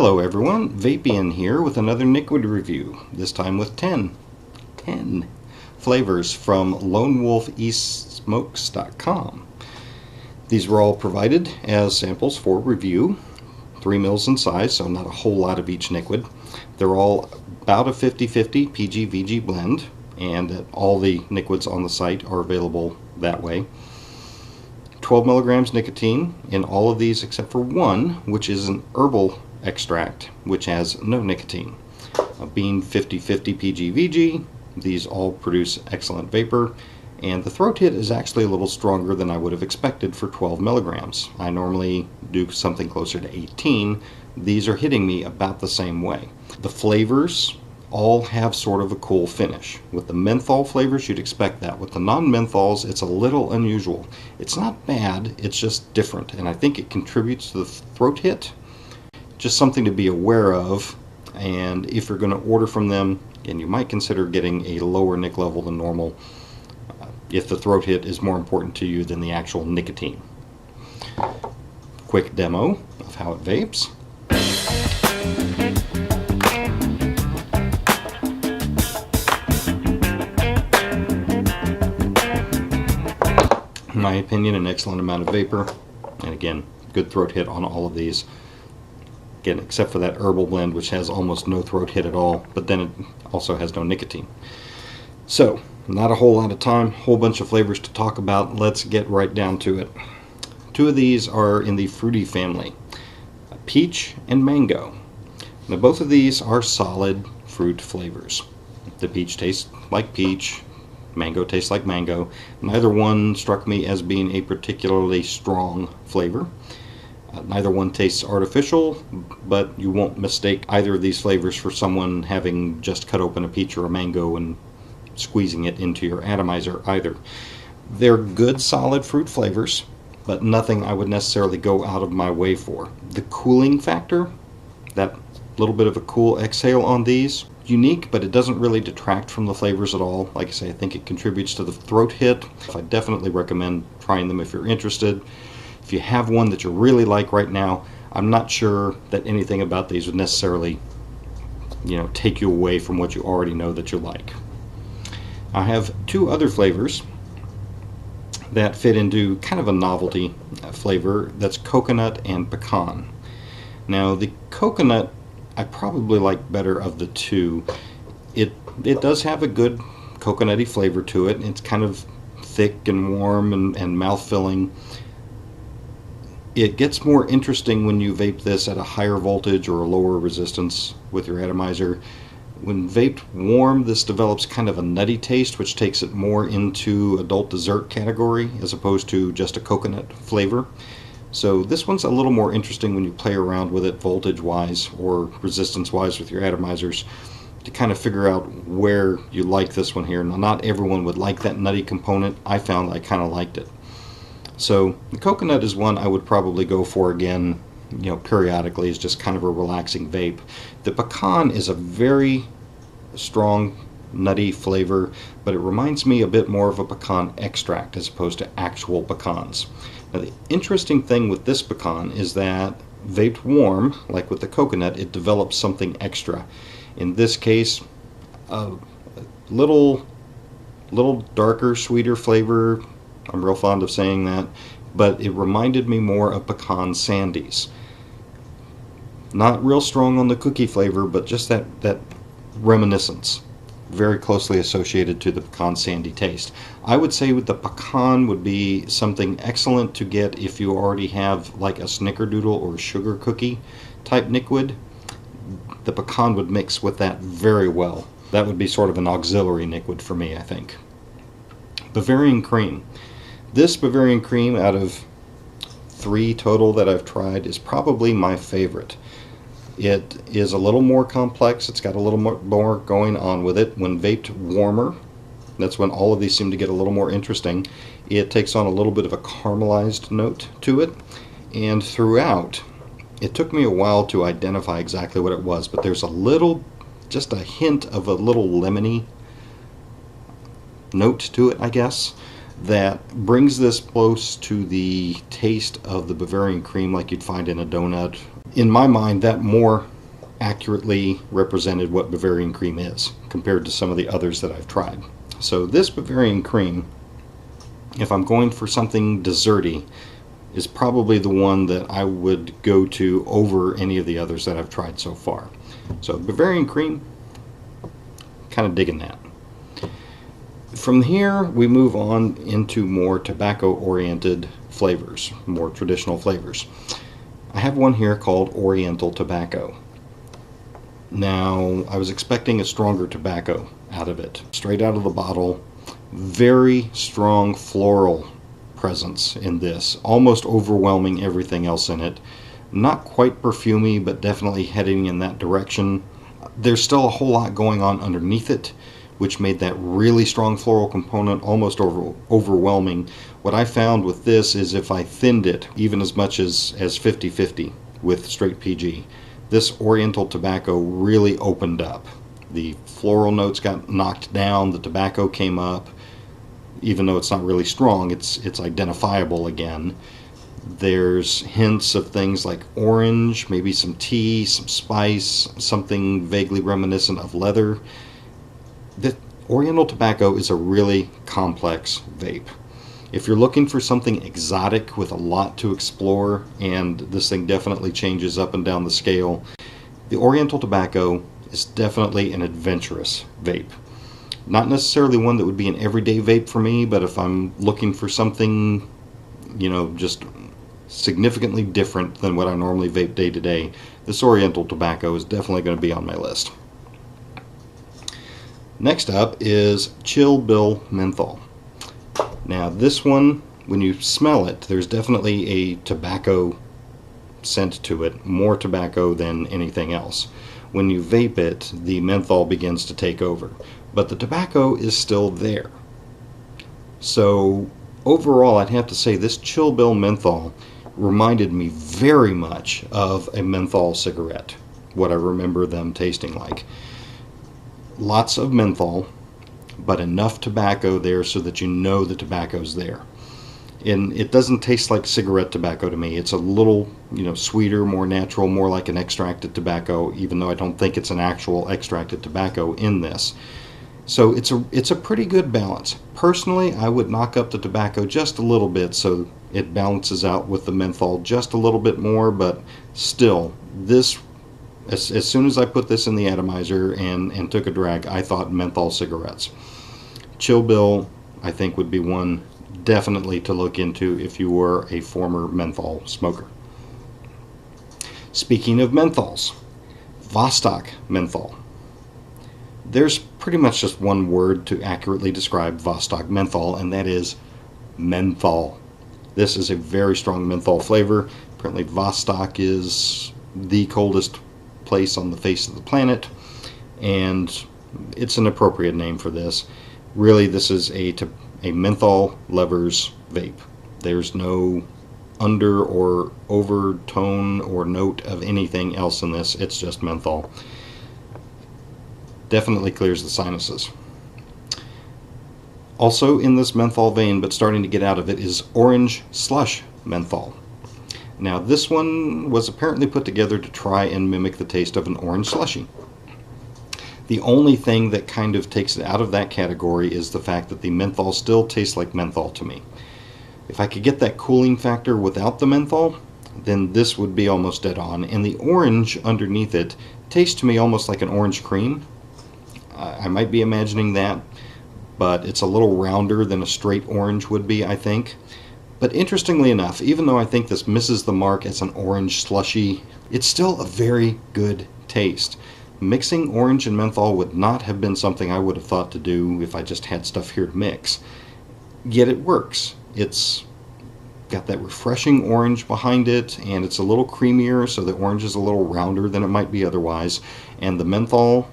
Hello everyone, Vapian here with another Nicquid review, this time with 10 flavors from eSmokes.com. These were all provided as samples for review, 3 mils in size, so not a whole lot of each Nicquid. They're all about a 50-50 PG-VG blend, and all the Nicquids on the site are available that way. 12 milligrams nicotine in all of these except for one, which is an herbal extract, which has no nicotine. Being 50-50 PG-VG, these all produce excellent vapor, and the throat hit is actually a little stronger than I would have expected for 12 milligrams. I normally do something closer to 18. These are hitting me about the same way. The flavors all have sort of a cool finish. With the menthol flavors, you'd expect that. With the non-menthols, it's a little unusual. It's not bad, it's just different, and I think it contributes to the throat hit. Just something to be aware of, and if you're going to order from them, and you might consider getting a lower nic level than normal if the throat hit is more important to you than the actual nicotine. Quick demo of how it vapes. In my opinion, an excellent amount of vapor, and again, good throat hit on all of these. Again, except for that herbal blend, which has almost no throat hit at all, but then it also has no nicotine. So, not a whole lot of time, whole bunch of flavors to talk about. Let's get right down to it. 2 of these are in the fruity family, peach and mango. Now both of these are solid fruit flavors. The peach tastes like peach, mango tastes like mango. Neither one struck me as being a particularly strong flavor. Neither one tastes artificial, but you won't mistake either of these flavors for someone having just cut open a peach or a mango and squeezing it into your atomizer either. They're good solid fruit flavors, but nothing I would necessarily go out of my way for. The cooling factor, that little bit of a cool exhale on these, unique, but it doesn't really detract from the flavors at all. Like I say, I think it contributes to the throat hit. I definitely recommend trying them if you're interested. If you have one that you really like right now, I'm not sure that anything about these would necessarily, take you away from what you already know that you like. I have 2 other flavors that fit into kind of a novelty flavor. That's coconut and pecan. Now the coconut I probably like better of the 2. It does have a good coconutty flavor to it. It's kind of thick and warm and mouth-filling. It gets more interesting when you vape this at a higher voltage or a lower resistance with your atomizer. When vaped warm, this develops kind of a nutty taste, which takes it more into adult dessert category as opposed to just a coconut flavor. So this one's a little more interesting when you play around with it voltage-wise or resistance-wise with your atomizers to kind of figure out where you like this one here. Now, not everyone would like that nutty component. I found I kind of liked it. So the coconut is one I would probably go for again, periodically. It's just kind of a relaxing vape. The pecan is a very strong nutty flavor, but it reminds me a bit more of a pecan extract as opposed to actual pecans. Now the interesting thing with this pecan is that vaped warm, like with the coconut, it develops something extra. In this case, a little darker, sweeter flavor. I'm real fond of saying that, but it reminded me more of pecan sandies. Not real strong on the cookie flavor, but just that reminiscence, very closely associated to the pecan sandy taste. I would say with the pecan would be something excellent to get if you already have like a snickerdoodle or sugar cookie type Nicquid. The pecan would mix with that very well. That would be sort of an auxiliary Nicquid for me, I think. Bavarian Cream. This Bavarian Cream out of 3 total that I've tried is probably my favorite. It is a little more complex. It's got a little more going on with it. When vaped warmer, that's when all of these seem to get a little more interesting. It takes on a little bit of a caramelized note to it, and throughout, it took me a while to identify exactly what it was, but there's just a hint of a little lemony note to it, I guess, that brings this close to the taste of the Bavarian Cream like you'd find in a donut. In my mind, that more accurately represented what Bavarian Cream is compared to some of the others that I've tried. So this Bavarian Cream, if I'm going for something desserty, is probably the one that I would go to over any of the others that I've tried so far. So Bavarian Cream, kind of digging that. From here we move on into more tobacco-oriented flavors, more traditional flavors. I have one here called Oriental Tobacco. Now, I was expecting a stronger tobacco out of it. Straight out of the bottle, very strong floral presence in this, almost overwhelming everything else in it. Not quite perfumey, but definitely heading in that direction. There's still a whole lot going on underneath it, which made that really strong floral component almost overwhelming. What I found with this is if I thinned it even as much as 50-50 with straight PG, this Oriental Tobacco really opened up. The floral notes got knocked down, the tobacco came up. Even though it's not really strong, it's identifiable again. There's hints of things like orange, maybe some tea, some spice, something vaguely reminiscent of leather. The Oriental Tobacco is a really complex vape. If you're looking for something exotic with a lot to explore, and this thing definitely changes up and down the scale, the Oriental Tobacco is definitely an adventurous vape. Not necessarily one that would be an everyday vape for me, but if I'm looking for something, just significantly different than what I normally vape day to day, this Oriental Tobacco is definitely going to be on my list. Next up is Chill Bill Menthol. Now this one, when you smell it, there's definitely a tobacco scent to it, more tobacco than anything else. When you vape it, the menthol begins to take over, but the tobacco is still there. So overall, I'd have to say this Chill Bill Menthol reminded me very much of a menthol cigarette, what I remember them tasting like. Lots of menthol, but enough tobacco there so that you know the tobacco's there. And it doesn't taste like cigarette tobacco to me. It's a little, sweeter, more natural, more like an extracted tobacco, even though I don't think it's an actual extracted tobacco in this. So it's a pretty good balance. Personally, I would knock up the tobacco just a little bit so it balances out with the menthol just a little bit more, but still, this, as soon as I put this in the atomizer and took a drag, I thought menthol cigarettes. Chill Bill, I think, would be one definitely to look into if you were a former menthol smoker. Speaking of menthols, Vostok Menthol. There's pretty much just one word to accurately describe Vostok Menthol, and that is menthol. This is a very strong menthol flavor. Apparently Vostok is the coldest place on the face of the planet, and it's an appropriate name for this. Really, this is a menthol lover's vape. There's no under or overtone or note of anything else in this. It's just menthol. Definitely clears the sinuses. Also in this menthol vein, but starting to get out of it, is Orange Slush Menthol. Now this one was apparently put together to try and mimic the taste of an orange slushie. The only thing that kind of takes it out of that category is the fact that the menthol still tastes like menthol to me. If I could get that cooling factor without the menthol, then this would be almost dead on. And the orange underneath it tastes to me almost like an orange cream. I might be imagining that, but it's a little rounder than a straight orange would be, I think. But interestingly enough, even though I think this misses the mark as an orange slushie, it's still a very good taste. Mixing orange and menthol would not have been something I would have thought to do if I just had stuff here to mix. Yet it works. It's got that refreshing orange behind it, and it's a little creamier, so the orange is a little rounder than it might be otherwise. And the menthol,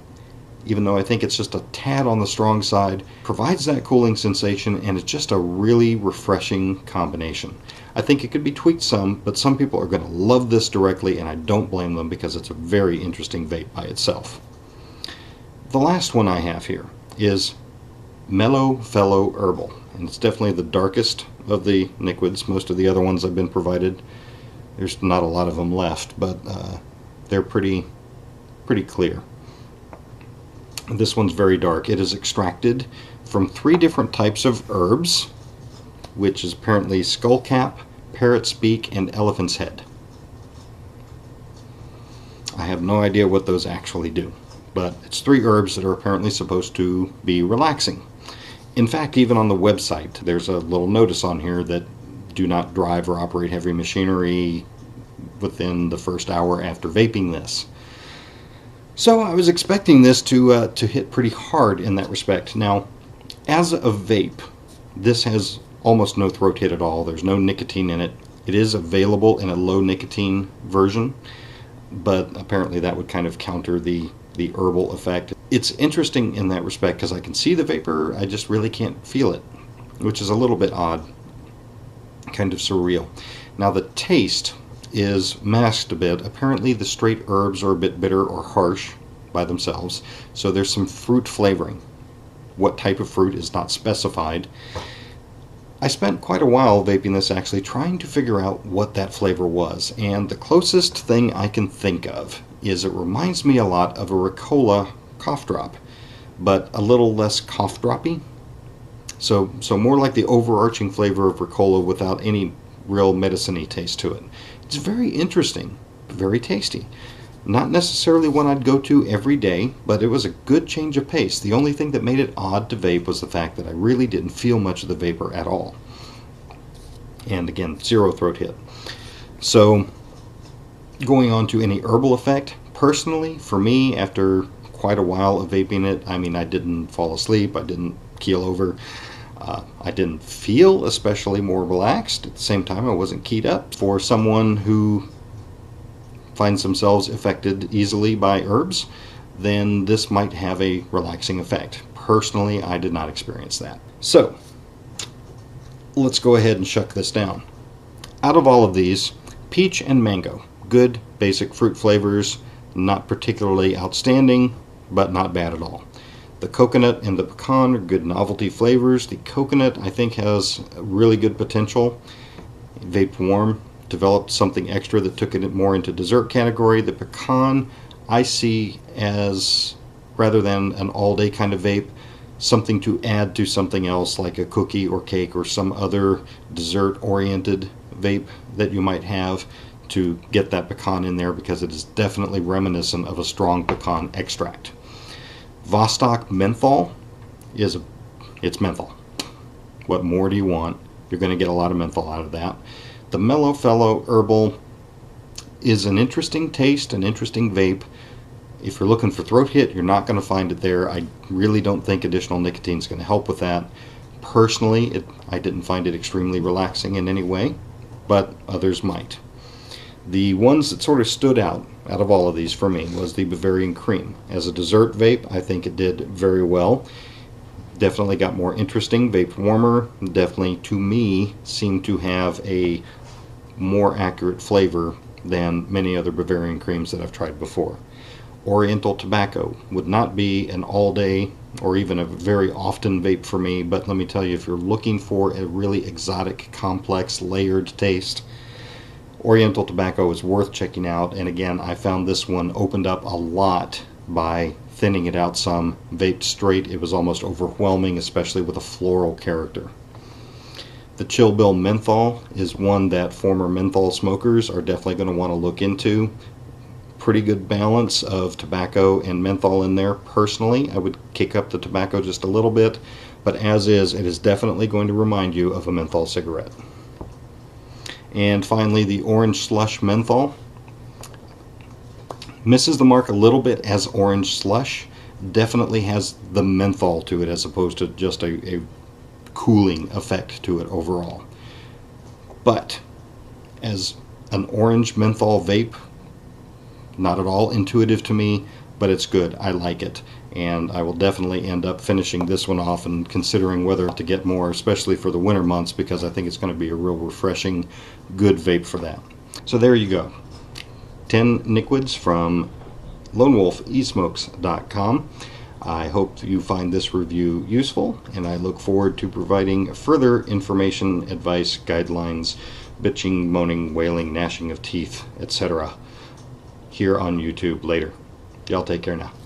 even though I think it's just a tad on the strong side, provides that cooling sensation, and it's just a really refreshing combination. I think it could be tweaked some, but some people are going to love this directly, and I don't blame them because it's a very interesting vape by itself. The last one I have here is Mellow Fellow Herbal, and it's definitely the darkest of the Nicquids. Most of the other ones I've been provided, there's not a lot of them left, but they're pretty pretty clear. This one's very dark. It is extracted from 3 different types of herbs, which is apparently skullcap, parrot's beak, and elephant's head. I have no idea what those actually do, but it's 3 herbs that are apparently supposed to be relaxing. In fact, even on the website, there's a little notice on here that do not drive or operate heavy machinery within the first hour after vaping this. So I was expecting this to hit pretty hard in that respect. Now, as a vape, this has almost no throat hit at all. There's no nicotine in it. It is available in a low nicotine version, but apparently that would kind of counter the herbal effect. It's interesting in that respect because I can see the vapor, I just really can't feel it, which is a little bit odd, kind of surreal. Now the taste is masked a bit. Apparently the straight herbs are a bit bitter or harsh by themselves, so there's some fruit flavoring. What type of fruit is not specified. I spent quite a while vaping this actually trying to figure out what that flavor was, and the closest thing I can think of is it reminds me a lot of a Ricola cough drop, but a little less cough droppy. So more like the overarching flavor of Ricola without any real medicine-y taste to it. It's very interesting, very tasty. Not necessarily one I'd go to every day, but it was a good change of pace. The only thing that made it odd to vape was the fact that I really didn't feel much of the vapor at all. And again, 0 throat hit. So, going on to any herbal effect, personally, for me, after quite a while of vaping it, I mean, I didn't fall asleep, I didn't keel over, I didn't feel especially more relaxed. At the same time, I wasn't keyed up. For someone who finds themselves affected easily by herbs, then this might have a relaxing effect. Personally, I did not experience that. So, let's go ahead and shuck this down. Out of all of these, peach and mango, good basic fruit flavors, not particularly outstanding, but not bad at all. The coconut and the pecan are good novelty flavors. The coconut, I think, has really good potential. Vaped warm, developed something extra that took it more into dessert category. The pecan, I see as, rather than an all-day kind of vape, something to add to something else like a cookie or cake or some other dessert-oriented vape that you might have to get that pecan in there, because it is definitely reminiscent of a strong pecan extract. Vostok Menthol it's menthol. What more do you want? You're going to get a lot of menthol out of that. The Mellow Fellow Herbal is an interesting taste, an interesting vape. If you're looking for throat hit, you're not going to find it there. I really don't think additional nicotine is going to help with that. Personally, I didn't find it extremely relaxing in any way, but others might. The ones that sort of stood out of all of these for me was the Bavarian Cream. As a dessert vape, I think it did very well. Definitely got more interesting, vaped warmer, definitely to me seemed to have a more accurate flavor than many other Bavarian creams that I've tried before. Oriental Tobacco would not be an all-day or even a very often vape for me, but let me tell you, if you're looking for a really exotic, complex, layered taste, Oriental Tobacco is worth checking out. And again, I found this one opened up a lot by thinning it out some. Vaped straight, it was almost overwhelming, especially with a floral character. The Chill Bill Menthol is one that former menthol smokers are definitely going to want to look into. Pretty good balance of tobacco and menthol in there. Personally, I would kick up the tobacco just a little bit, but as is, it is definitely going to remind you of a menthol cigarette. And finally, the Orange Slush Menthol misses the mark a little bit as Orange Slush. Definitely has the menthol to it as opposed to just a cooling effect to it overall. But as an orange menthol vape, not at all intuitive to me, but it's good. I like it, and I will definitely end up finishing this one off and considering whether to get more, especially for the winter months, because I think it's going to be a real refreshing, good vape for that. So there you go. 10 Nicquids from LoneWolfeSmokes.com. I hope you find this review useful, and I look forward to providing further information, advice, guidelines, bitching, moaning, wailing, gnashing of teeth, etc. here on YouTube later. Y'all take care now.